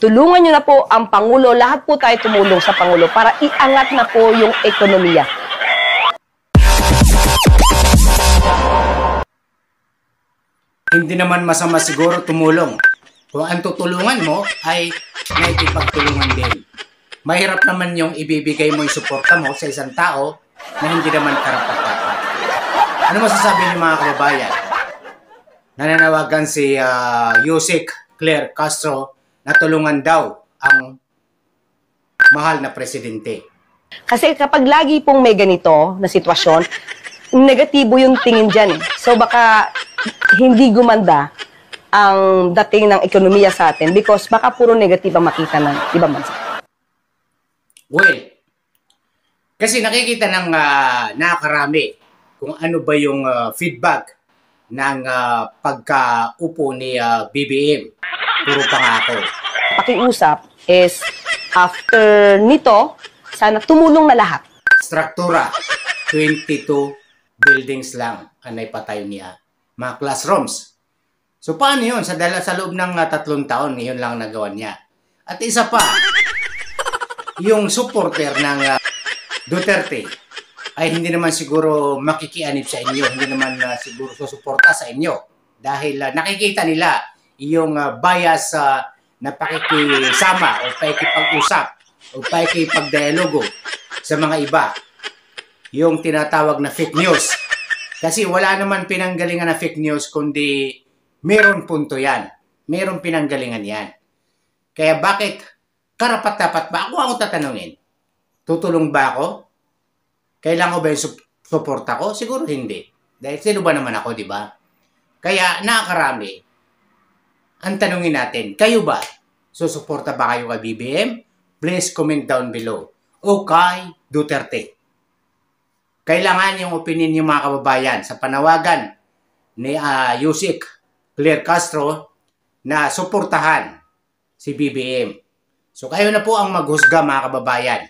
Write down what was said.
Tulungan nyo na po ang Pangulo, lahat po tayo tumulong sa Pangulo para iangat na po yung ekonomiya. Hindi naman masama siguro tumulong. Kung ang tutulungan mo ay naikipagtulungan din. Mahirap naman yung ibibigay mo yung suporta mo sa isang tao na hindi naman karapat-dapat. Ano masasabi niyo mga kababayan? Nananawagan si Yusek Claire Castro na tulungan daw ang mahal na presidente. Kasi kapag lagi pong may ganito na sitwasyon, negatibo yung tingin dyan. So baka hindi gumanda ang dating ng ekonomiya sa atin because baka puro negative ang makita ng ibang bansa. Well, kasi nakikita ng nakarami kung ano ba yung feedback ng pagkaupo ni BBM. Puro pangako. Pakiusap is after nito, sana tumulong na lahat. Struktura, 22 buildings lang ang naipatayo niya. Mga classrooms. So paano yun? Sa loob ng 3 taon, ngayon lang nagawa niya. At isa pa, yung supporter ng Duterte ay hindi naman siguro makikianib sa inyo, hindi naman siguro susuporta sa inyo dahil nakikita nila yung bias na pakikisama o pakikipag-usap o pakikipag-dialogo sa mga iba, yung tinatawag na fake news. Kasi wala naman pinanggalingan na fake news kundi meron punto yan, meron pinanggalingan yan. Kaya bakit karapat-dapat ba? Ako tatanungin. Tutulong ba ako? Kailangan ko ba yung suporta ko? Siguro hindi. Dahil sino ba naman ako, di ba? Kaya nakakarami. Ang tanungin natin, kayo ba? Susuporta ba kayo kay BBM? Please comment down below. O kay Duterte. Kailangan yung opinion ng mga kababayan sa panawagan ni Yusek Claire Castro na suportahan si BBM. So kayo na po ang maghusga mga kababayan.